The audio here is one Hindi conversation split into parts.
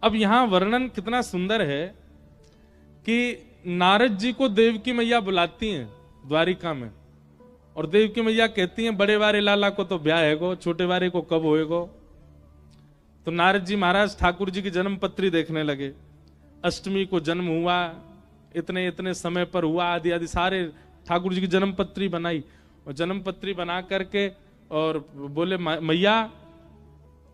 अब यहां वर्णन कितना सुंदर है कि नारद जी को देवकी मैया बुलाती हैं द्वारिका में, और देवकी मैया कहती हैं बड़े वारे लाला को तो ब्याह हैगो, छोटे वारे को कब होएगो। तो नारद जी महाराज ठाकुर जी की जन्म पत्री देखने लगे। अष्टमी को जन्म हुआ, इतने इतने समय पर हुआ, आदि आदि सारे ठाकुर जी की जन्म पत्री बनाई, और जन्म पत्री बना करके और बोले मैया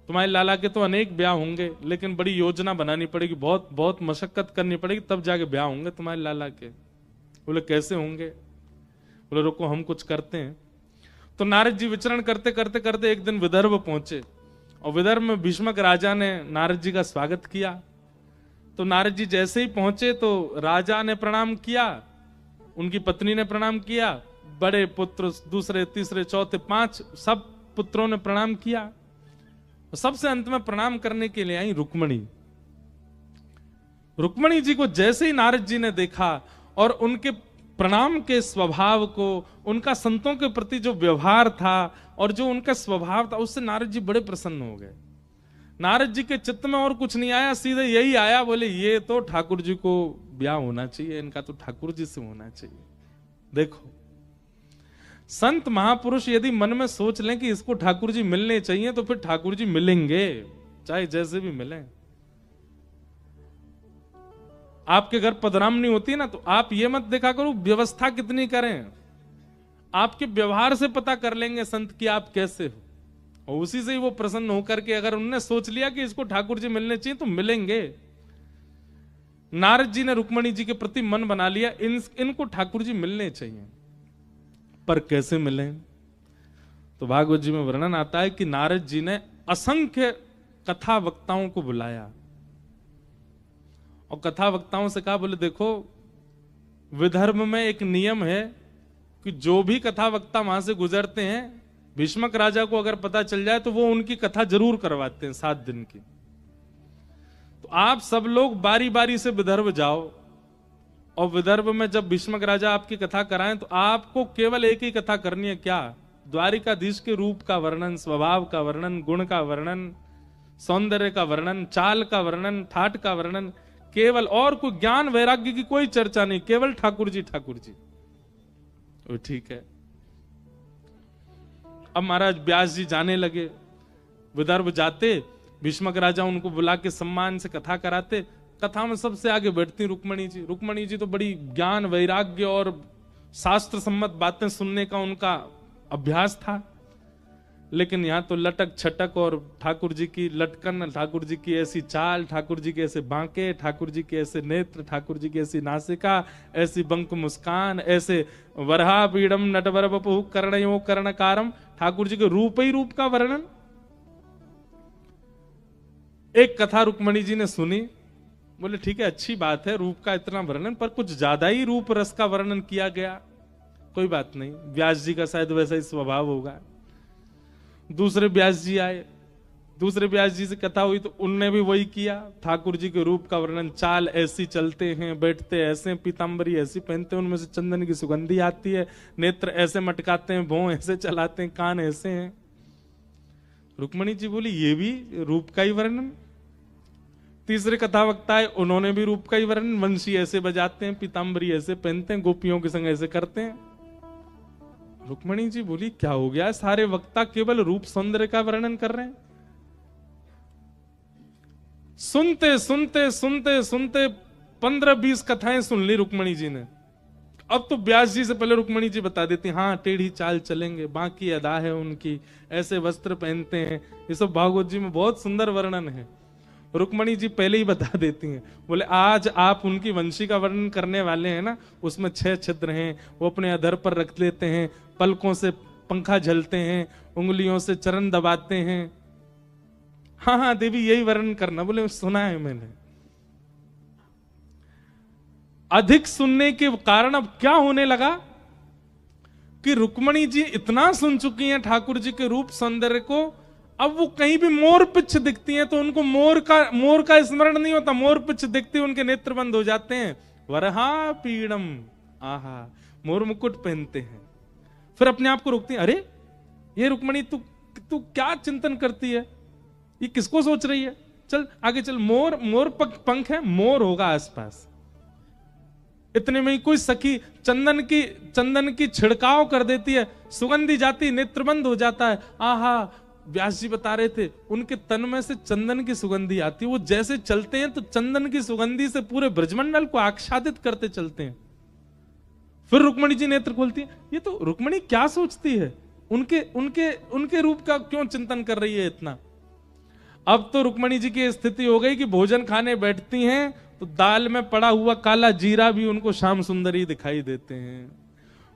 तुम्हारे लाला के तो अनेक ब्याह होंगे, लेकिन बड़ी योजना बनानी पड़ेगी, बहुत बहुत मशक्कत करनी पड़ेगी, तब जाके ब्याह होंगे तुम्हारे लाला के। बोले कैसे होंगे? बोले रुको हम कुछ करते हैं। तो नारद जी विचरण करते करते करते एक दिन विदर्भ पहुंचे, और विदर्भ में भीष्मक राजा ने नारद जी का स्वागत किया। तो नारद जी जैसे ही पहुंचे तो राजा ने प्रणाम किया, उनकी पत्नी ने प्रणाम किया, बड़े पुत्र दूसरे तीसरे चौथे पांच सब पुत्रों ने प्रणाम किया। सबसे अंत में प्रणाम करने के लिए आई रुक्मणी। रुक्मणी जी को जैसे ही नारद जी ने देखा और उनके प्रणाम के स्वभाव को, उनका संतों के प्रति जो व्यवहार था और जो उनका स्वभाव था, उससे नारद जी बड़े प्रसन्न हो गए। नारद जी के चित्त में और कुछ नहीं आया, सीधे यही आया, बोले ये तो ठाकुर जी को ब्याह होना चाहिए, इनका तो ठाकुर जी से होना चाहिए। देखो संत महापुरुष यदि मन में सोच लें कि इसको ठाकुर जी मिलने चाहिए, तो फिर ठाकुर जी मिलेंगे, चाहे जैसे भी मिलें। आपके घर पधरामनी होती है ना, तो आप ये मत देखा करो व्यवस्था कितनी करें, आपके व्यवहार से पता कर लेंगे संत कि आप कैसे हो, और उसी से ही वो प्रसन्न होकर के अगर उन्होंने सोच लिया कि इसको ठाकुर जी मिलने चाहिए तो मिलेंगे। नारद जी ने रुक्मणी जी के प्रति मन बना लिया, इनको ठाकुर जी मिलने चाहिए, पर कैसे मिले? तो भागवत जी में वर्णन आता है कि नारद जी ने असंख्य कथा वक्ताओं को बुलाया और कथा वक्ताओं से कहा, बोले देखो विदर्भ में एक नियम है कि जो भी कथा वक्ता वहां से गुजरते हैं, भीष्मक राजा को अगर पता चल जाए तो वो उनकी कथा जरूर करवाते हैं 7 दिन की। तो आप सब लोग बारी बारी से विदर्भ जाओ, और विदर्भ में जब भीष्मक राजा आपकी कथा कराएं तो आपको केवल एक ही कथा करनी है, क्या? द्वारिकाधीश के रूप का वर्णन, स्वभाव का वर्णन, गुण का वर्णन, सौंदर्य का वर्णन, चाल का वर्णन, ठाट का वर्णन, केवल, और कोई ज्ञान वैराग्य की कोई चर्चा नहीं, केवल ठाकुर जी ठाकुर जी। वो ठीक है। अब महाराज व्यास जी जाने लगे, विदर्भ जाते, भीष्मक राजा उनको बुला के सम्मान से कथा कराते। कथा में सबसे आगे बैठती रुक्मणी जी। रुक्मणी जी तो बड़ी ज्ञान वैराग्य और शास्त्र सम्मत बातें सुनने का उनका अभ्यास था, लेकिन यहां तो लटक छटक और ठाकुर जी की लटकन, ठाकुर जी की ऐसी चाल, ठाकुर जी के ऐसे बांके, ठाकुर जी के ऐसे नेत्र, ठाकुर जी की ऐसी नासिका, ऐसी बंक मुस्कान, ऐसे वरहा पीड़म नटवर बपु कर्णयो कर्णकारम, ठाकुर जी के रूप ही रूप का वर्णन। एक कथा रुक्मणी जी ने सुनी, बोले ठीक है अच्छी बात है रूप का इतना वर्णन, पर कुछ ज्यादा ही रूप रस का वर्णन किया गया। कोई बात नहीं, व्यास जी का शायद वैसा ही स्वभाव होगा। दूसरे व्यास जी आए, दूसरे व्यास जी से कथा हुई तो उनने भी वही किया, ठाकुर जी के रूप का वर्णन, चाल ऐसी चलते हैं, बैठते ऐसे, पीताम्बरी ऐसी पहनते हैं, उनमें से चंदन की सुगंधी आती है, नेत्र ऐसे मटकाते हैं, भौं ऐसे चलाते हैं, कान ऐसे हैं। रुक्मणी जी बोली ये भी रूप का ही वर्णन। तीसरे कथा वक्ता है, उन्होंने भी रूप का ही वर्णन, वंशी ऐसे बजाते हैं, पीताम्बरी ऐसे पहनते हैं, गोपियों के संग ऐसे करते हैं। रुक्मणी जी बोली क्या हो गया, सारे वक्ता केवल रूप सौंदर्य का वर्णन कर रहे हैं। सुनते सुनते सुनते सुनते 15-20 कथाएं सुन ली रुक्मणी जी ने। अब तो व्यास जी से पहले रुक्मणी जी बता देती, हाँ टेढ़ी चाल चलेंगे, बाकी अदा है उनकी, ऐसे वस्त्र पहनते हैं, ये सब भागवत जी में बहुत सुंदर वर्णन है। रुक्मणी जी पहले ही बता देती हैं, बोले आज आप उनकी वंशी का वर्णन करने वाले हैं ना, उसमें 6 छिद्र हैं, वो अपने अधर पर रख लेते हैं, पलकों से पंखा झलते हैं, उंगलियों से चरण दबाते हैं। हाँ हाँ देवी यही वर्णन करना। बोले सुना है मैंने। अधिक सुनने के कारण अब क्या होने लगा कि रुक्मणी जी इतना सुन चुकी हैं ठाकुर जी के रूप सौंदर्य को, अब वो कहीं भी मोर पिच्छ दिखती हैं तो उनको मोर का स्मरण नहीं होता, मोर पिच्छ दिखती उनके नेत्र बंद हो जाते हैं। वरहा पीड़म, आहा, मोर मुकुट पहनते हैं। फिर अपने आप को रोकती हैं, अरे ये रुक्मणी तू क्या चिंतन करती है, ये किसको सोच रही है? चल आगे चल, मोर मोर पंख है, मोर होगा आसपास। इतने में ही कोई सखी चंदन की छिड़काव कर देती है, सुगंधी जाती, नेत्रबंद हो जाता है। आहा, व्यास जी बता रहे थे उनके तन में से चंदन की सुगंधी आती है, वो जैसे चलते हैं तो चंदन की सुगंधी से पूरे ब्रजमंडल को आच्छादित करते चलते हैं। फिर रुक्मणी जी नेत्र खोलती है, ये तो रुक्मणी क्या सोचती है, उनके उनके उनके रूप का क्यों चिंतन कर रही है इतना। अब तो रुक्मणी जी की स्थिति हो गई कि भोजन खाने बैठती हैं तो दाल में पड़ा हुआ काला जीरा भी उनको श्याम सुंदरी दिखाई देते हैं,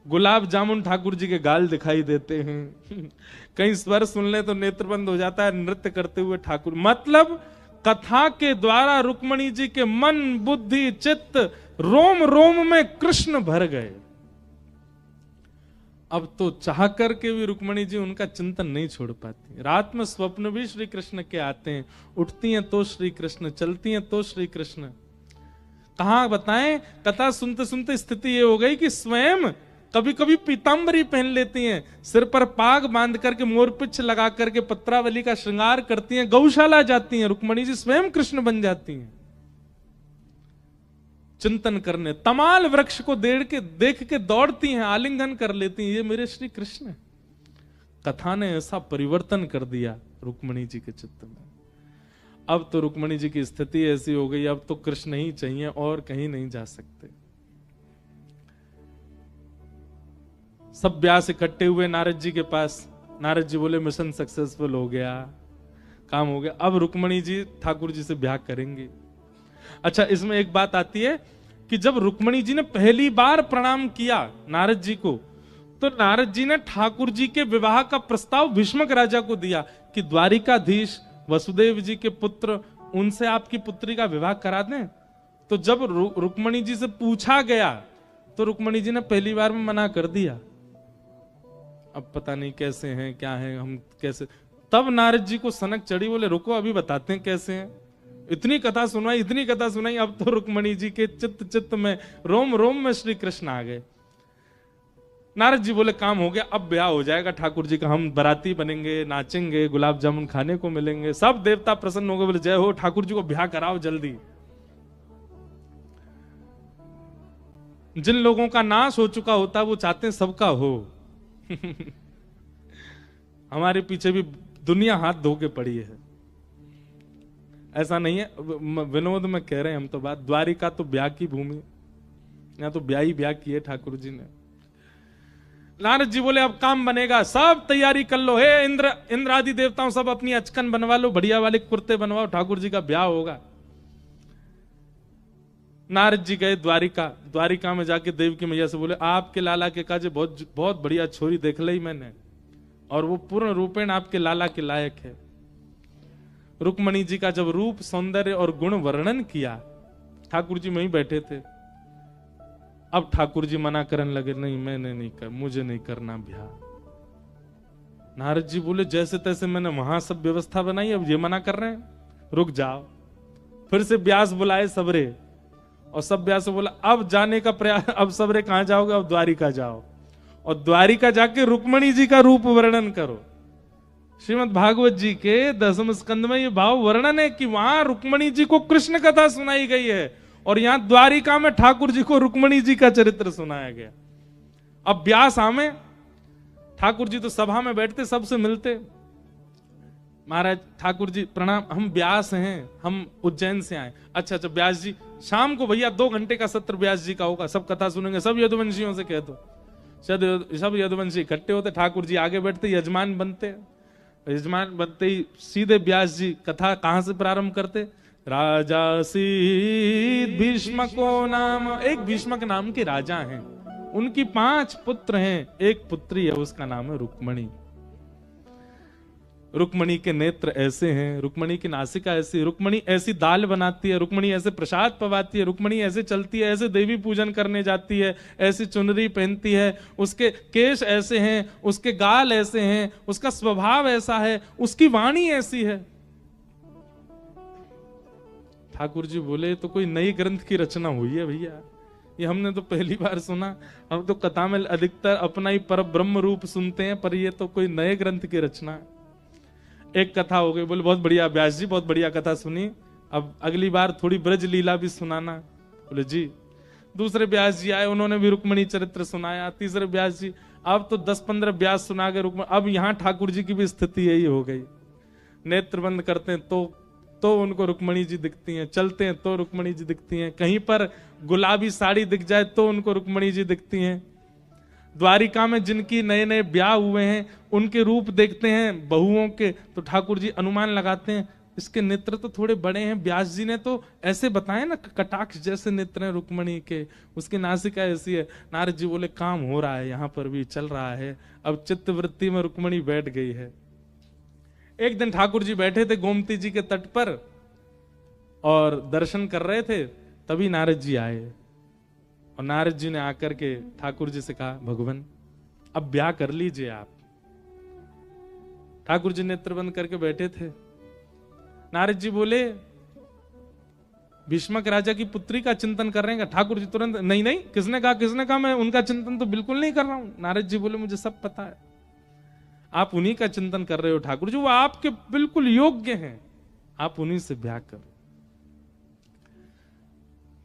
गुलाब जामुन ठाकुर जी के गाल दिखाई देते हैं, कहीं स्वर सुन ले तो नेत्रबंद हो जाता है नृत्य करते हुए ठाकुर। मतलब कथा के द्वारा रुक्मणी जी के मन बुद्धि चित्त रोम रोम में कृष्ण भर गए। अब तो चाह करके भी रुक्मणी जी उनका चिंतन नहीं छोड़ पाती। रात में स्वप्न भी श्री कृष्ण के आते हैं, उठती हैं तो श्री कृष्ण, चलती हैं तो श्री कृष्ण। कहां बताएं, कथा सुनते सुनते स्थिति ये हो गई कि स्वयं कभी कभी पीतांबरी पहन लेती हैं, सिर पर पाग बांध करके मोरपिच्छ लगा करके पत्रावली का श्रृंगार करती हैं, गौशाला जाती हैं, रुक्मणी जी स्वयं कृष्ण बन जाती हैं। चिंतन करने तमाल वृक्ष को देख के दौड़ती हैं, आलिंगन कर लेती हैं, ये मेरे श्री कृष्ण। कथा ने ऐसा परिवर्तन कर दिया रुक्मणी जी के चित्त में। अब तो रुक्मणी जी की स्थिति ऐसी हो गई, अब तो कृष्ण ही चाहिए और कहीं नहीं जा सकते। सब व्यास इकट्ठे हुए नारद जी के पास। नारद जी बोले मिशन सक्सेसफुल हो गया, काम हो गया, अब रुक्मणी जी ठाकुर जी से ब्याह करेंगे। अच्छा, इसमें एक बात आती है कि जब रुक्मणी जी ने पहली बार प्रणाम किया नारद जी को, तो नारद जी ने ठाकुर जी के विवाह का प्रस्ताव भीष्मक राजा को दिया कि द्वारिकाधीश वसुदेव जी के पुत्र, उनसे आपकी पुत्री का विवाह करा दें। तो जब रुक्मणी जी से पूछा गया तो रुक्मणी जी ने पहली बार में मना कर दिया। अब पता नहीं कैसे हैं, क्या हैं, हम कैसे। तब नारद जी को सनक चढ़ी, बोले रुको अभी बताते हैं कैसे हैं। इतनी कथा सुनाई, अब तो रुक्मणी जी के चित्त में रोम रोम में श्री कृष्ण आ गए। नारद जी बोले काम हो गया, अब ब्याह हो जाएगा ठाकुर जी का, हम बाराती बनेंगे, नाचेंगे, गुलाब जामुन खाने को मिलेंगे। सब देवता प्रसन्न हो गए, बोले जय हो, ठाकुर जी को ब्याह कराओ जल्दी। जिन लोगों का नाश हो चुका होता वो चाहते हैं सबका हो। हमारे पीछे भी दुनिया हाथ धो के पड़ी है, ऐसा नहीं है, विनोद में कह रहे हैं हम तो बात। द्वारिका तो ब्याह की भूमि, यहाँ तो ब्याह ही ब्याह किए ठाकुर जी ने। नारद जी बोले अब काम बनेगा, सब तैयारी कर लो, हे इंद्र आदि देवताओं सब अपनी अचकन बनवा लो, बढ़िया वाले कुर्ते बनवाओ, ठाकुर जी का ब्याह होगा। नारद जी गए द्वारिका में जाके देवकी मैया से बोले आपके लाला के काजे बहुत बहुत बढ़िया छोरी देख ली मैंने, और वो पूर्ण रूपेण आपके लाला के लायक है। रुक्मणी जी का जब रूप सौंदर्य और गुण वर्णन किया, ठाकुर जी वहीं बैठे थे। अब ठाकुर जी मना करने लगे, नहीं मैंने नहीं कर, मुझे नहीं करना ब्याह। नारद जी बोले जैसे तैसे मैंने वहां सब व्यवस्था बनाई, अब ये मना कर रहे हैं, रुक जाओ। फिर से व्यास बुलाए सबरे, और सब व्यास से बोला अब जाने का प्रयास, अब सबरे कहां जाओगे, अब द्वारिका जाओ, और द्वारिका जाके रुक्मणी जी का रूप वर्णन करो। श्रीमद् भागवत जी के 10वें स्कंद में ये भाव वर्णन है कि वहां रुक्मणी जी को कृष्ण कथा सुनाई गई है, और यहां द्वारिका में ठाकुर जी को रुक्मणी जी का चरित्र सुनाया गया। अब व्यास आमे, ठाकुर जी तो सभा में बैठते, सबसे मिलते, महाराज ठाकुर जी प्रणाम, हम व्यास हैं, हम उज्जैन से आए। अच्छा व्यास जी, शाम को भैया 2 घंटे का सत्र व्यास जी का होगा, सब कथा सुनेंगे, सब यदुवंशियों से कह दो। सब यदुवंशी इकट्ठे होते, ठाकुर जी आगे बैठते, यजमान बनते, यजमान बनते ही सीधे व्यास जी कथा कहां से प्रारंभ करते, राजा सीत भीष्मको नाम, एक भीष्मक नाम के राजा हैं, उनकी 5 पुत्र हैं, एक पुत्री है, उसका नाम है रुक्मणी। रुक्मणी के नेत्र ऐसे हैं, रुक्मणी की नासिका ऐसी, रुक्मणी ऐसी दाल बनाती है, रुक्मणी ऐसे प्रसाद पवाती है, रुक्मणी ऐसे चलती है, ऐसे देवी पूजन करने जाती है, ऐसी चुनरी पहनती है, उसके केश ऐसे हैं, उसके गाल ऐसे हैं, उसका स्वभाव ऐसा है, उसकी वाणी ऐसी है। ठाकुर जी बोले तो कोई नई ग्रंथ की रचना हुई है भैया, ये हमने तो पहली बार सुना। हम तो कथा में अधिकतर अपना ही पर ब्रह्म रूप सुनते हैं, पर ये तो कोई नए ग्रंथ की रचना है। एक कथा हो गई, बोले बहुत बढ़िया व्यास जी, बहुत बढ़िया कथा सुनी, अब अगली बार थोड़ी ब्रज लीला भी सुनाना। बोले जी। दूसरे व्यास जी आए, उन्होंने भी रुक्मणी चरित्र सुनाया। तीसरे व्यास जी, अब तो 10-15 व्यास सुना के रुक्मणी, अब यहाँ ठाकुर जी की भी स्थिति यही हो गई। नेत्र बंद करते हैं तो उनको रुक्मणी जी दिखती हैं, चलते हैं तो रुक्मणी जी दिखती हैं, कहीं पर गुलाबी साड़ी दिख जाए तो उनको रुक्मणी जी दिखती हैं। द्वारिका में जिनकी नए नए ब्याह हुए हैं उनके रूप देखते हैं बहुओं के, तो ठाकुर जी अनुमान लगाते हैं इसके नेत्र तो थोड़े बड़े हैं। व्यास जी ने तो ऐसे बताए ना, कटाक्ष जैसे नेत्र हैं रुक्मणी के, उसकी नासिका ऐसी है। नारद जी बोले काम हो रहा है, यहां पर भी चल रहा है। अब चित्तवृत्ति में रुक्मणी बैठ गई है। एक दिन ठाकुर जी बैठे थे गोमती जी के तट पर और दर्शन कर रहे थे, तभी नारद जी आए और नारद जी ने आकर के ठाकुर जी से कहा, भगवान अब ब्याह कर लीजिए आप। ठाकुर जी नेत्र बंद करके बैठे थे। नारद जी बोले, भीष्मक राजा की पुत्री का चिंतन कर रहे हैं? ठाकुर जी तुरंत, नहीं नहीं, किसने कहा, मैं उनका चिंतन तो बिल्कुल नहीं कर रहा हूं। नारद जी बोले, मुझे सब पता है, आप उन्हीं का चिंतन कर रहे हो ठाकुर जी, वो आपके बिल्कुल योग्य हैं, आप उन्हीं से ब्याह करो।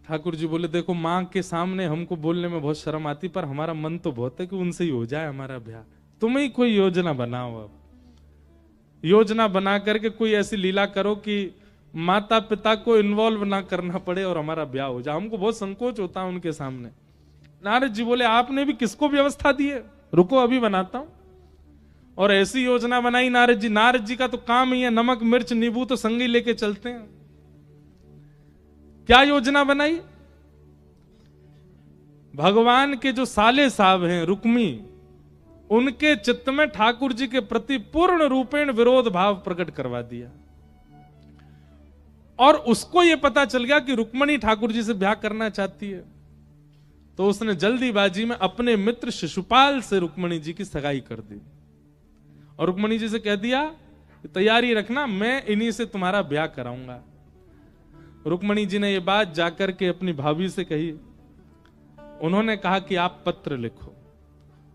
ठाकुर जी बोले, देखो मां के सामने हमको बोलने में बहुत शर्म आती, पर हमारा मन तो बहुत है कि उनसे ही हो जाए हमारा ब्याह। तुम ही कोई योजना बनाओ, अब योजना बना करके कोई ऐसी लीला करो कि माता पिता को इन्वॉल्व ना करना पड़े और हमारा ब्याह हो जाए। हमको बहुत संकोच होता है उनके सामने। नारद जी बोले, आपने भी किसको व्यवस्था दी है? रुको अभी बनाता हूं। और ऐसी योजना बनाई नारद जी। नारद जी का तो काम ही है, नमक मिर्च नींबू तो संगी लेके चलते हैं। क्या योजना बनाई? भगवान के जो साले साहब हैं रुक्मी, उनके चित्त में ठाकुर जी के प्रति पूर्ण रूपेण विरोध भाव प्रकट करवा दिया। और उसको यह पता चल गया कि रुक्मणी ठाकुर जी से ब्याह करना चाहती है, तो उसने जल्दीबाजी में अपने मित्र शिशुपाल से रुक्मणी जी की सगाई कर दी और रुक्मणी जी से कह दिया, तैयारी रखना, मैं इन्हीं से तुम्हारा ब्याह कराऊंगा। रुक्मणी जी ने यह बात जाकर के अपनी भाभी से कही। उन्होंने कहा कि आप पत्र लिखो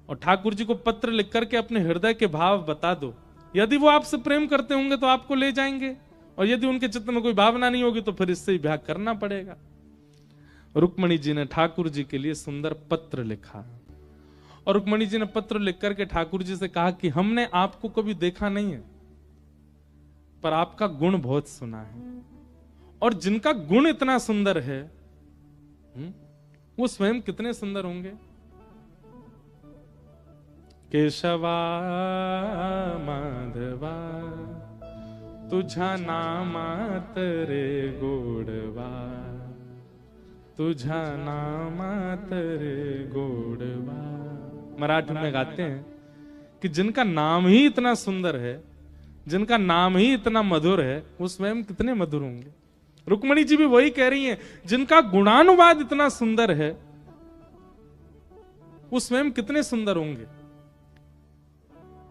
और ठाकुर जी को पत्र लिख करके अपने हृदय के भाव बता दो। यदि वो आपसे प्रेम करते होंगे तो आपको ले जाएंगे, और यदि उनके चित्त में कोई भावना नहीं होगी तो फिर इससे ही ब्याह करना पड़ेगा। रुक्मणी जी ने ठाकुर जी के लिए सुंदर पत्र लिखा और रुक्मणी जी ने पत्र लिख करके ठाकुर जी से कहा कि हमने आपको कभी देखा नहीं है, पर आपका गुण बहुत सुना है, और जिनका गुण इतना सुंदर है वो स्वयं कितने सुंदर होंगे। केशवा माधवा तुझा नामा तरे गोडवा, तुझा नामा तरे गोडवा। मराठी में गाते हैं कि जिनका नाम ही इतना सुंदर है, जिनका नाम ही इतना मधुर है, वो स्वयं कितने मधुर होंगे। रुक्मणी जी भी वही कह रही हैं, जिनका गुणानुवाद इतना सुंदर है वो स्वयं कितने सुंदर होंगे।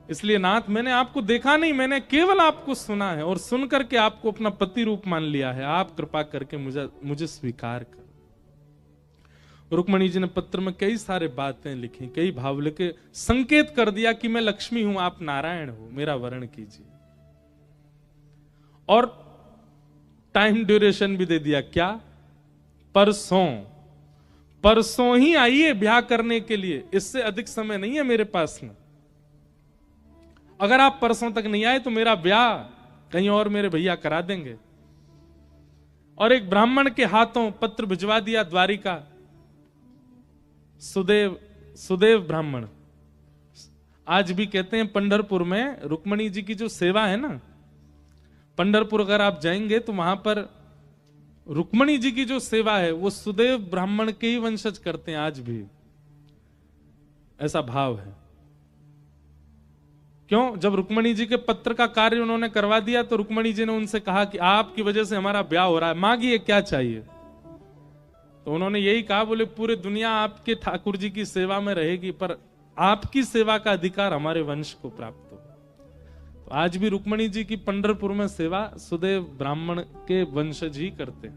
इसलिए नाथ, मैंने आपको देखा नहीं, मैंने केवल आपको सुना है और सुन करके आपको अपना पति रूप मान लिया है। आप कृपा करके मुझे स्वीकार कर। रुक्मणी जी ने पत्र में कई सारे बातें लिखी, कई भाव लिखे, संकेत कर दिया कि मैं लक्ष्मी हूं, आप नारायण हो, मेरा वर्ण कीजिए। और टाइम ड्यूरेशन भी दे दिया, क्या? परसों ही आइए ब्याह करने के लिए, इससे अधिक समय नहीं है मेरे पास में। अगर आप परसों तक नहीं आए तो मेरा ब्याह कहीं और मेरे भैया करा देंगे। और एक ब्राह्मण के हाथों पत्र भिजवा दिया द्वारिका। सुदेव ब्राह्मण, आज भी कहते हैं पंढरपुर में रुक्मणी जी की जो सेवा है ना, पंढरपुर अगर आप जाएंगे तो वहां पर रुक्मणी जी की जो सेवा है वो सुदेव ब्राह्मण के ही वंशज करते हैं आज भी, ऐसा भाव है। क्यों? जब रुक्मणी जी के पत्र का कार्य उन्होंने करवा दिया तो रुक्मणी जी ने उनसे कहा कि आपकी वजह से हमारा ब्याह हो रहा है, मांगिए क्या चाहिए। तो उन्होंने यही कहा, बोले पूरे दुनिया आपके ठाकुर जी की सेवा में रहेगी, पर आपकी सेवा का अधिकार हमारे वंश को प्राप्त हो। तो आज भी रुक्मणी जी की पंढरपुर में सेवा सुदेव ब्राह्मण के वंशज ही करते हैं।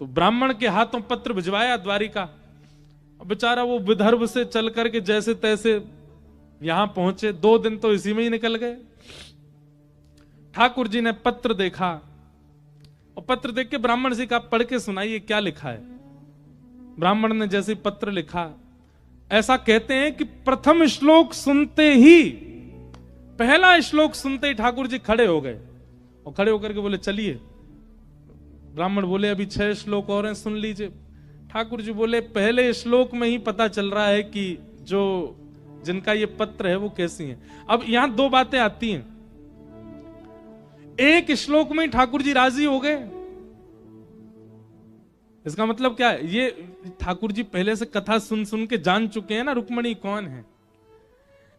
तो ब्राह्मण के हाथों पत्र भिजवाया द्वारिका। बेचारा वो विदर्भ से चल करके जैसे तैसे यहां पहुंचे, 2 दिन तो इसी में ही निकल गए। ठाकुर जी ने पत्र देखा और पत्र देख के ब्राह्मण से कहा, पढ़ के सुनाइए क्या लिखा है। ब्राह्मण ने जैसे पत्र लिखा, ऐसा कहते हैं कि प्रथम श्लोक सुनते ही, पहला श्लोक सुनते ही ठाकुर जी खड़े हो गए और खड़े होकर के बोले चलिए। ब्राह्मण बोले अभी 6 श्लोक और हैं, सुन लीजिए। ठाकुर जी बोले पहले श्लोक में ही पता चल रहा है कि जो जिनका ये पत्र है वो कैसी हैं। अब यहां 2 बातें आती हैं। एक श्लोक में ही ठाकुर जी राजी हो गए, इसका मतलब क्या है? ये ठाकुर जी पहले से कथा सुन सुन के जान चुके हैं ना रुक्मणी कौन है।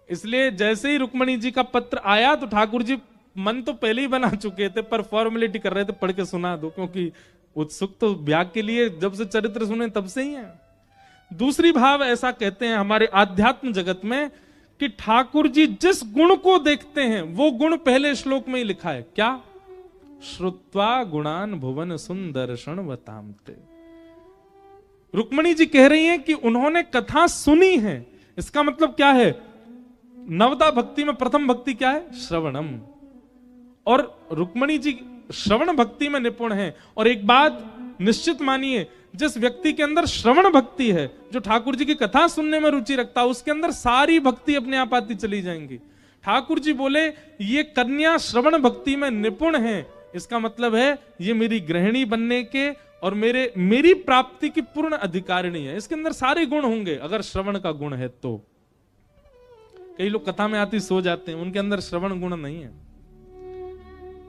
इसलिए जैसे ही रुक्मणी जी का पत्र आया तो ठाकुर जी मन तो पहले ही बना चुके थे, पर फॉर्मेलिटी कर रहे थे, पढ़ के सुना दो, क्योंकि उत्सुक तो ब्याह के लिए जब से चरित्र सुने तब से ही है। दूसरी भाव ऐसा कहते हैं हमारे आध्यात्म जगत में कि ठाकुर जी जिस गुण को देखते हैं वो गुण पहले श्लोक में ही लिखा है। क्या? श्रुत्वा गुणान भुवन सुंदर्षण वतामते। रुक्मणी जी कह रही हैं कि उन्होंने कथा सुनी है। इसका मतलब क्या है? नवदा भक्ति में प्रथम भक्ति क्या है? श्रवणम। और रुक्मणी जी श्रवण भक्ति में निपुण हैं। और एक बात निश्चित मानिए, जिस व्यक्ति के अंदर श्रवण भक्ति है, जो ठाकुर जी की कथा सुनने में रुचि रखता है, उसके अंदर सारी भक्ति अपने आप आती चली जाएंगी। ठाकुर जी बोले ये कन्या श्रवण भक्ति में निपुण है, इसका मतलब है ये मेरी गृहिणी बनने के और मेरी प्राप्ति की पूर्ण अधिकारिणी है। इसके अंदर सारे गुण होंगे अगर श्रवण का गुण है तो। कई लोग कथा में आती सो जाते हैं, उनके अंदर श्रवण गुण नहीं है।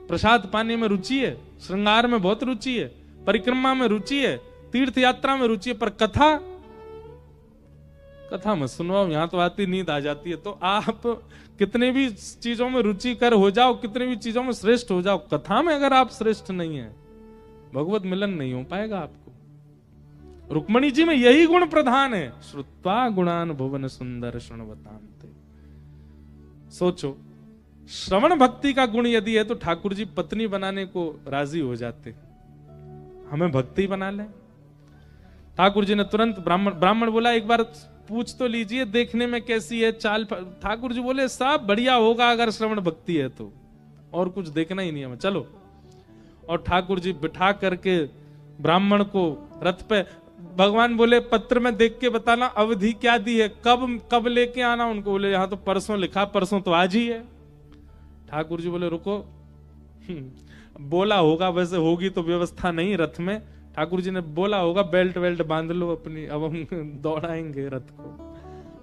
प्रसाद पाने में रुचि है, श्रृंगार में बहुत रुचि है, परिक्रमा में रुचि है, तीर्थ यात्रा में रुचि है, पर कथा में सुनवाओ, यहां तो आती नींद आ जाती है। तो आप कितने भी चीजों में रुचिकर हो जाओ, कितने भी चीजों में श्रेष्ठ हो जाओ, कथा में अगर आप श्रेष्ठ नहीं है, भगवत मिलन नहीं हो पाएगा आपको। रुक्मणी जी में यही गुण प्रधान है। श्रुत्वा गुणान भुवन सुंदर शृण्वतान्ते। सोचो, श्रवण भक्ति का गुण यदि है तो ठाकुर जी पत्नी बनाने को राजी हो जाते, हमें भक्ति बना ले। ठाकुर जी ने तुरंत ब्राह्मण बोला एक बार पूछ तो लीजिए देखने में कैसी है चाल। ठाकुर जी बोले सब बढ़िया होगा अगर श्रवण भक्ति है तो, और कुछ देखना ही नहीं हमें, चलो। और ठाकुर जी बिठा करके ब्राह्मण को रथ पे, भगवान बोले पत्र में देख के बताना अवधि क्या दी है, कब लेके आना उनको। बोले यहाँ तो परसों लिखा, परसों तो आज ही है। ठाकुर जी बोले रुको, बोला होगा, वैसे होगी तो व्यवस्था नहीं रथ में। ठाकुर जी ने बोला होगा बेल्ट वेल्ट बांध लो अपनी, अब हम दौड़ाएंगे रथ को।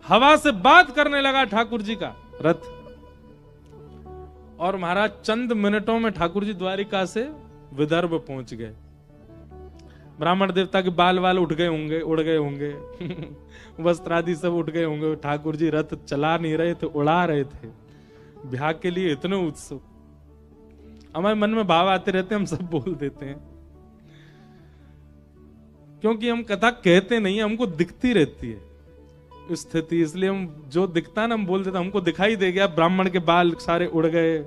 हवा से बात करने लगा ठाकुर जी का रथ, और महाराज चंद मिनटों में ठाकुर जी द्वारिका से विदर्भ पहुंच गए। ब्राह्मण देवता के बाल उठ गए होंगे, उड़ गए होंगे वस्त्र आदि सब उठ गए होंगे। ठाकुर जी रथ चला नहीं रहे थे, उड़ा रहे थे। ब्याह के लिए इतने उत्सुक, हमारे मन में भाव आते रहते, हम सब बोल देते हैं, क्योंकि हम कथा कहते नहीं, हमको दिखती रहती है स्थिति, इसलिए हम जो दिखता है ना हम बोल देते। हमको दिखाई दे गया ब्राह्मण के बाल सारे उड़ गए,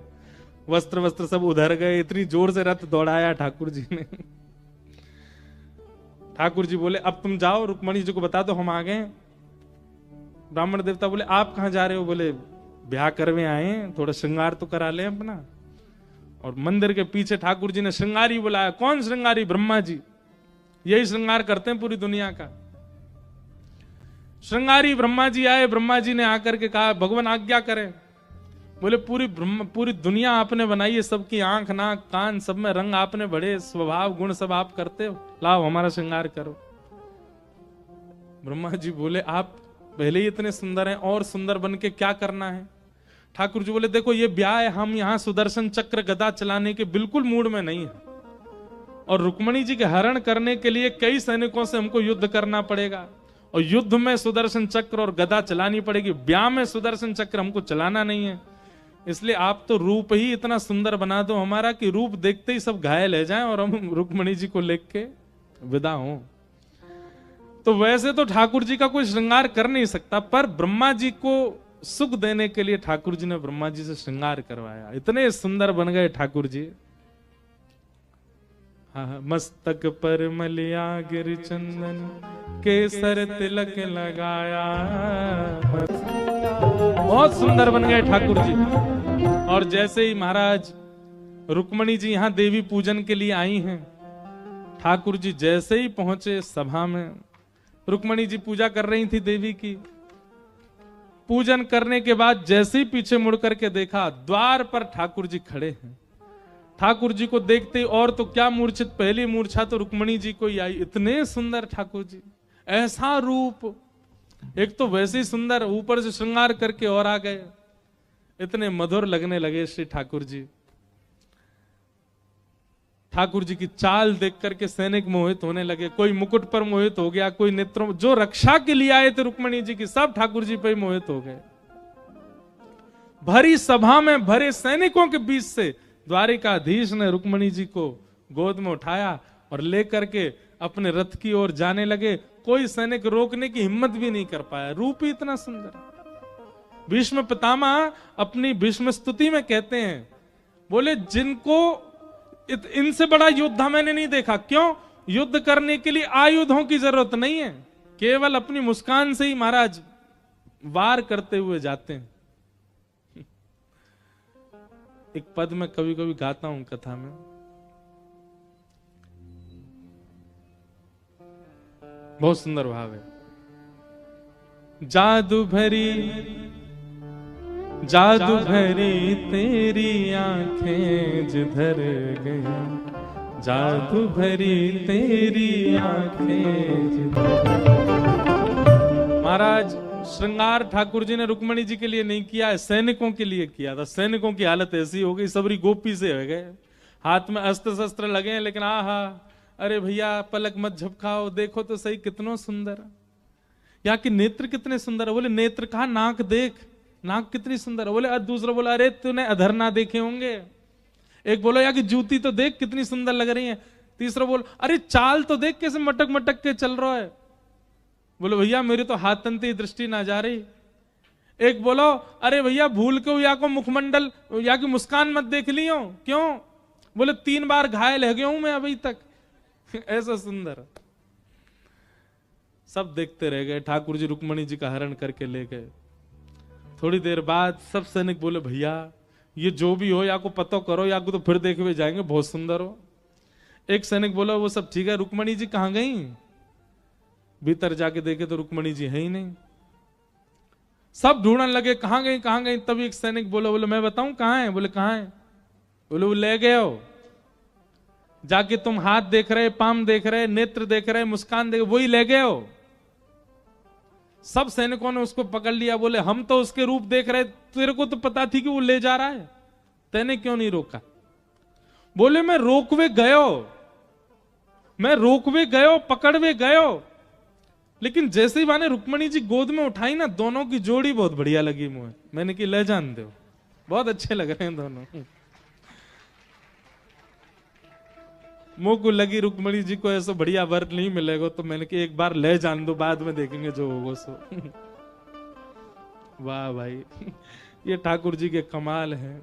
वस्त्र सब उधर गए, इतनी जोर से रथ दौड़ाया ठाकुर जी ने। ठाकुर जी बोले अब तुम जाओ, रुक्मणी जी को बता दो हम आ गए। ब्राह्मण देवता बोले आप कहां जा रहे हो? बोले ब्याह करवे आए, थोड़ा श्रृंगार तो करा ले अपना। और मंदिर के पीछे ठाकुर जी ने श्रृंगारी बुलाया। कौन श्रृंगारी? ब्रह्मा जी, यही श्रृंगार करते हैं पूरी दुनिया का। श्रृंगारी ब्रह्मा जी आए। ब्रह्मा जी ने आकर के कहा भगवान आज्ञा करें। बोले पूरी दुनिया आपने बनाई है, सबकी आंख नाक कान सब में रंग आपने बड़े, स्वभाव गुण सब आप करते हो, लाओ हमारा श्रृंगार करो। ब्रह्मा जी बोले आप पहले ही इतने सुंदर हैं, और सुंदर बन के क्या करना है? ठाकुर जी बोले देखो ये ब्याह है, हम यहाँ सुदर्शन चक्र गदा चलाने के बिल्कुल मूड में नहीं है, और रुक्मणी जी के हरण करने के लिए कई सैनिकों से हमको युद्ध करना पड़ेगा, और युद्ध में सुदर्शन चक्र और गदा चलानी पड़ेगी, ब्याह में सुदर्शन चक्र हमको चलाना नहीं है। इसलिए आप तो रूप ही इतना सुंदर बना दो हमारा कि रूप देखते ही सब घायल हो जाएं और हम रुक्मणी जी को लेके विदा हों। तो वैसे तो ठाकुर जी का कोई श्रृंगार कर नहीं सकता, पर ब्रह्मा जी को सुख देने के लिए ठाकुर जी ने ब्रह्मा जी से श्रृंगार करवाया। इतने सुंदर बन गए ठाकुर जी। हाँ, मस्तक पर मलिया गिर चंदन, केसर तिलक लगाया, बहुत सुंदर बन गए ठाकुर जी। और जैसे ही महाराज रुक्मणी जी यहां देवी पूजन के लिए आई हैं। ठाकुर जी जैसे ही पहुंचे सभा में, रुक्मणी जी पूजा कर रही थी देवी की। पूजन करने के बाद जैसे ही पीछे मुड़ करके देखा, द्वार पर ठाकुर जी खड़े हैं। ठाकुर जी को देखते और तो क्या मूर्छित, पहली मूर्छा तो रुक्मणी जी को ही आई। इतने सुंदर ठाकुर जी, ऐसा रूप, एक तो वैसे ही सुंदर, ऊपर से श्रृंगार करके और आ गए। इतने मधुर लगने लगे श्री ठाकुर जी। ठाकुर जी की चाल देख करके सैनिक मोहित होने लगे। कोई मुकुट पर मोहित हो गया, कोई नेत्रों, जो रक्षा के लिए आए थे रुक्मणी जी की, सब ठाकुर जी पे मोहित हो गए। भरी सभा में भरे सैनिकों के बीच से द्वारिकाधीश ने रुक्मणी जी को गोद में उठाया और लेकर के अपने रथ की ओर जाने लगे। कोई सैनिक रोकने की हिम्मत भी नहीं कर पाया, रूप ही इतना सुंदर। भीष्म पितामह अपनी भीष्म स्तुति में कहते हैं, बोले जिनको इनसे बड़ा योद्धा मैंने नहीं देखा। क्यों? युद्ध करने के लिए आयुधों की जरूरत नहीं है, केवल अपनी मुस्कान से ही महाराज वार करते हुए जाते हैं। एक पद में कभी कभी गाता हूं कथा में, बहुत सुंदर भाव है। जादू भरी तेरी आंखें जिधर गई, जादू भरी तेरी आंखें जिधर। महाराज श्रृंगार ठाकुर जी ने रुक्मणी जी के लिए नहीं किया है, सैनिकों के लिए किया था। सैनिकों की हालत ऐसी हो गई, सबरी गोपी से हो गए, हाथ में अस्त्र शस्त्र लगे हैं, लेकिन आहा, अरे भैया पलक मत झपकाओ, देखो तो सही कितना सुंदर, यहाँ के नेत्र कितने सुंदर है। बोले नेत्र कहा, नाक देख, नाक कितनी सुंदर है। बोले, दूसरा बोला, अरे तूने अधर ना देखे होंगे। एक बोलो, यहाँ की जूती तो देख कितनी सुंदर लग रही है। तीसरा बोल, अरे चाल तो देख कैसे मटक मटक के चल रहा है। बोलो भैया मेरी तो हाथ तंती दृष्टि ना जा रही। एक बोलो, अरे भैया भूल के या को मुखमंडल या की मुस्कान मत देख लियो। क्यों? बोले 3 बार घायल हो गया हूं मैं अभी तक। ऐसा सुंदर सब देखते रह गए। ठाकुर जी रुक्मणी जी का हरण करके ले गए। थोड़ी देर बाद सब सैनिक बोले, भैया ये जो भी हो, या को पता करो, या को तो फिर देखे हुए जाएंगे, बहुत सुंदर हो। एक सैनिक बोला, वो सब ठीक है, रुक्मणी जी कहां गई? भीतर जाके देखे तो रुक्मणी जी है ही नहीं। सब ढूंढने लगे, कहां गई कहां गई। तभी एक सैनिक बोला, बोले मैं बताऊं कहां है। बोले कहां है? बोले वो ले गए हो, जाके तुम हाथ देख रहे, पाम देख रहे, नेत्र देख रहे, मुस्कान देख, वही ले गए हो। सब सैनिकों ने उसको पकड़ लिया। बोले हम तो उसके रूप देख रहे, तेरे को तो पता थी कि वो ले जा रहा है, तेने क्यों नहीं रोका? बोले मैं रोकवे गयो, मैं रोकवे गयो, पकड़वे गयो, लेकिन जैसे ही माने रुक्मणी जी गोद में उठाई ना, दोनों की जोड़ी बहुत बढ़िया लगी मुझे। मैंने कि ले जान दो, बहुत अच्छे लग रहे हैं दोनों। मुंह को लगी रुक्मणी जी को ऐसा बढ़िया वर नहीं मिलेगा, तो मैंने कि एक बार ले जान दो, बाद में देखेंगे जो होगा सो। वाह भाई, ये ठाकुर जी के कमाल है।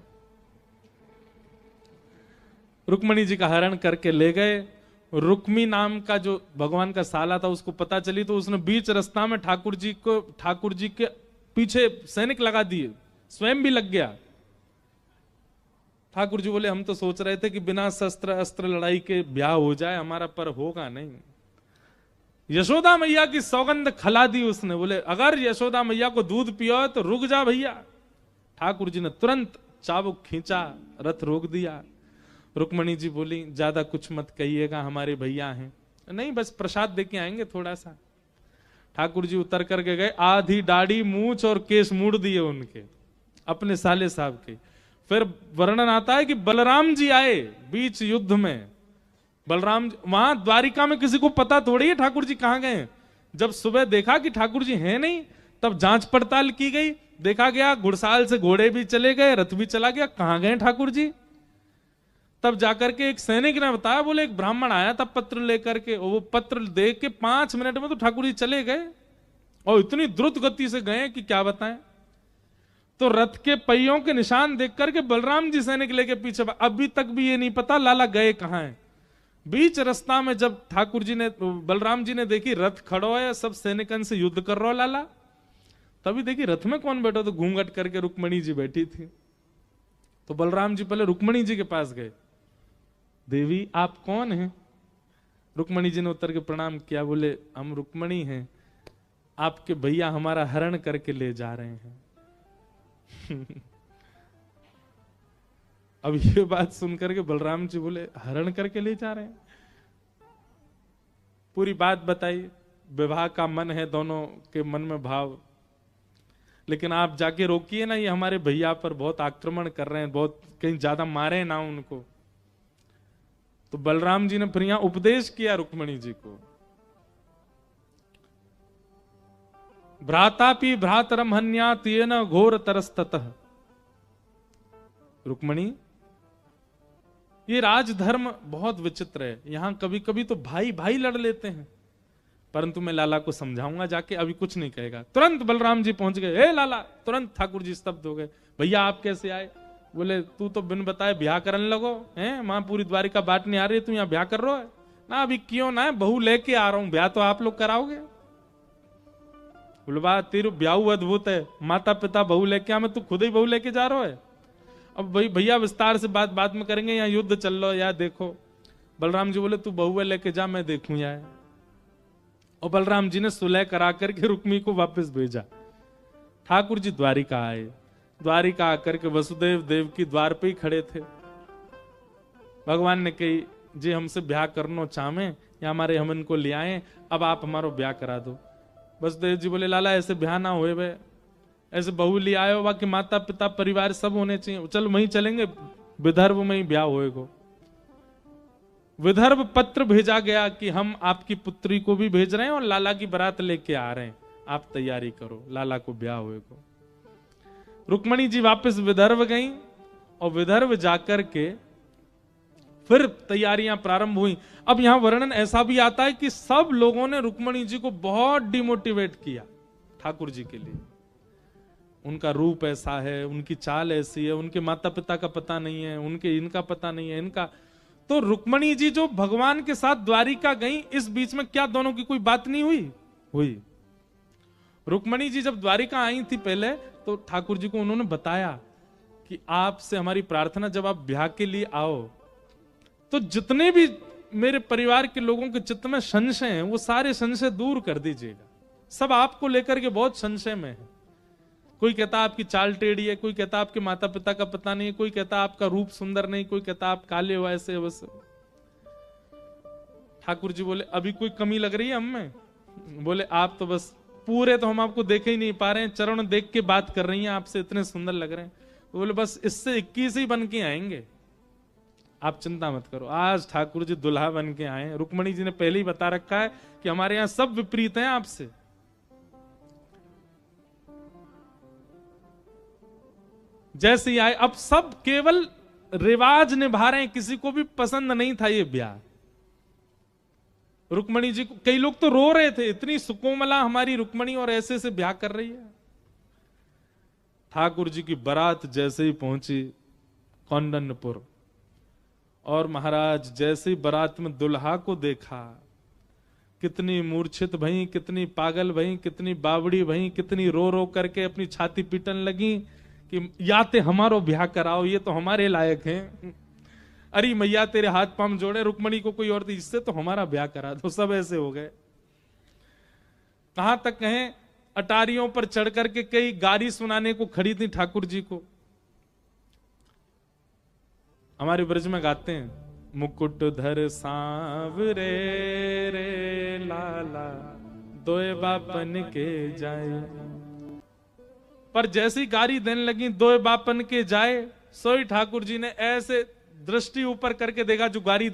रुक्मणी जी का हरण करके ले गए। रुक्मी नाम का जो भगवान का साला था, उसको पता चली तो उसने बीच रास्ता में ठाकुर जी के पीछे सैनिक लगा दिए, स्वयं भी लग गया। ठाकुर जी बोले, हम तो सोच रहे थे कि बिना शस्त्र अस्त्र लड़ाई के ब्याह हो जाए हमारा, पर होगा नहीं। यशोदा मैया की सौगंध खला दी उसने। बोले अगर यशोदा मैया को दूध पियो तो रुक जा भैया। ठाकुर जी ने तुरंत चाबुक खींचा, रथ रोक दिया। रुक्मणी जी बोली, ज्यादा कुछ मत कहिएगा, हमारे भैया हैं। नहीं, बस प्रसाद देके आएंगे थोड़ा सा। ठाकुर जी उतर करके गए, आधी दाढ़ी मूछ और केस मूड़ दिए उनके, अपने साले साहब के। फिर वर्णन आता है कि बलराम जी आए बीच युद्ध में। बलराम वहां द्वारिका में किसी को पता थोड़ी है ठाकुर जी कहां गए। जब सुबह देखा कि ठाकुर जी हैं नहीं, तब जांच पड़ताल की गई, देखा गया घुड़साल से घोड़े भी चले गए, रथ भी चला गया, कहां गए ठाकुर जी। तब जाकर के एक सैनिक ने बताया, बोले एक ब्राह्मण आया था पत्र लेकर के, वो पत्र देख के 5 मिनट में तो ठाकुर जी चले गए, और इतनी द्रुत गति से गए कि क्या बताएं। तो रथ के पहियों के निशान देख करके बलराम जी सैनिक लेके पीछे, अभी तक भी ये नहीं पता लाला गए कहां हैं। बीच रास्ता में जब ठाकुर जी ने, बलराम जी ने देखी रथ खड़ो है, सब सैनिकन से युद्ध कर रहा लाला, तभी देखी रथ में कौन बैठा, तो घूंघट करके रुक्मणी जी बैठी थी। तो बलराम जी पहले रुक्मणी जी के पास गए, देवी आप कौन हैं? रुक्मणी जी ने उतर के प्रणाम किया, बोले हम रुक्मणी हैं, आपके भैया हमारा हरण करके ले जा रहे हैं। अब ये बात सुनकर के बलराम जी बोले हरण करके ले जा रहे हैं? पूरी बात बताई, विवाह का मन है दोनों के मन में भाव, लेकिन आप जाके रोकिए ना, ये हमारे भैया पर बहुत आक्रमण कर रहे हैं, बहुत कहीं ज्यादा मारे ना उनको। तो बलराम जी ने फिर यहां उपदेश किया रुक्मणी जी को, भ्रातापि भ्रातरम हन्यात् येन घोर तरस्ततः। रुक्मणी, ये राजधर्म बहुत विचित्र है, यहां कभी कभी तो भाई भाई लड़ लेते हैं, परंतु मैं लाला को समझाऊंगा जाके, अभी कुछ नहीं कहेगा। तुरंत बलराम जी पहुंच गए, हे लाला, तुरंत ठाकुर जी स्तब्ध हो गए, भैया आप कैसे आए? बोले तू तो बिन बताए ब्याह करने लगो हैं, मां पूरी द्वारिका बाट नहीं आ रही, तू यहाँ ब्याह कर रहा है ना? अभी क्यों ना, बहू लेके आ रहा हूं, ब्याह तो आप लोग कराओगे। बोले बात तेरे ब्याह अद्भुत है, माता पिता बहू लेके आ, मैं तू खुद ही बहू लेके जा रहा है। अब भाई भैया विस्तार से बात बाद में करेंगे, यहाँ युद्ध चल रहा है यार, देखो। बलराम जी बोले तू बहू लेके जा, मैं देखूं यार। और बलराम जी ने सुलह करा करके रुक्मी को वापस भेजा। ठाकुर जी द्वारिका आए, द्वारिका आकर के वसुदेव देव की द्वार पे ही खड़े थे। भगवान ने कही जी हमसे ब्याह करना चाहे या हमारे हम इनको ले आए, अब आप हमारा ब्याह करा दो। वसुदेव जी बोले लाला ऐसे ब्याह ना होए बे, ऐसे बहू ले आयो, बाकी माता पिता परिवार सब होने चाहिए, चलो वहीं चलेंगे, विदर्भ में ही ब्याह होएगा। विदर्भ पत्र भेजा गया कि हम आपकी पुत्री को भी भेज रहे हैं और लाला की बारात लेके आ रहे हैं, आप तैयारी करो, लाला को ब्याह होएगा। रुक्मणी जी वापस विदर्भ गई और विदर्भ जाकर के फिर तैयारियां प्रारंभ हुई। अब यहां वर्णन ऐसा भी आता है कि सब लोगों ने रुक्मणी जी को बहुत डिमोटिवेट किया ठाकुर जी के लिए। उनका रूप ऐसा है, उनकी चाल ऐसी है, उनके माता पिता का पता नहीं है, उनके इनका पता नहीं है, इनका। तो रुक्मणी जी जो भगवान के साथ द्वारिका गई, इस बीच में क्या दोनों की कोई बात नहीं हुई? रुक्मणी जी जब द्वारिका आई थी पहले, तो ठाकुर जी को उन्होंने बताया कि आपसे हमारी प्रार्थना, जब आप ब्याह के लिए आओ तो जितने भी मेरे परिवार के लोगों के चित्त में संशय हैं, वो सारे संशय दूर कर दीजिएगा। सब आपको लेकर के बहुत संशय में है। कोई कहता आपकी चाल टेढ़ी है, कोई कहता आपके माता पिता का पता नहीं है, कोई कहता आपका रूप सुंदर नहीं, कोई कहता आप काले हो ऐसे वैसे। ठाकुर जी बोले अभी कोई कमी लग रही है हम में? बोले आप तो बस पूरे, तो हम आपको देख ही नहीं पा रहे हैं, चरण देख के बात कर रही हैं आपसे, इतने सुंदर लग रहे हैं। बोले बस इससे 21 ही बन के आएंगे, आप चिंता मत करो। आज ठाकुर जी दुल्हा बन के आए। रुक्मणी जी ने पहले ही बता रखा है कि हमारे यहां सब विपरीत हैं आपसे। जैसे ही आए, अब सब केवल रिवाज निभा रहे हैं, किसी को भी पसंद नहीं था ये ब्याह। रुक्मणी जी को कई लोग तो रो रहे थे, इतनी सुकोमला हमारी रुक्मणी और ऐसे से ब्याह कर रही है। ठाकुर जी की बारात जैसे ही पहुंची कौंडन्यपुर, और महाराज जैसे ही बारात में दुल्हा को देखा, कितनी मूर्छित भई, कितनी पागल भई, कितनी बावड़ी भई, कितनी रो रो करके अपनी छाती पीटन लगी कि या ते हमारो ब्याह कराओ, ये तो हमारे लायक हैं। अरे मैया तेरे हाथ पांव जोड़े, रुक्मणी को कोई और थी, इससे तो हमारा ब्याह करा दो। सब ऐसे हो गए। कहां तक कहें, अटारियों पर चढ़ करके कई गारी सुनाने को खड़ी थी ठाकुर जी को। हमारे ब्रज में गाते हैं, मुकुट धर सांवरे रे लाला, दोए बापन के जाए। पर जैसी गारी देने लगी, दोए बापन के जाए, सोई ठाकुर जी ने ऐसे दृष्टि ऊपर करके देखा जो गारी दे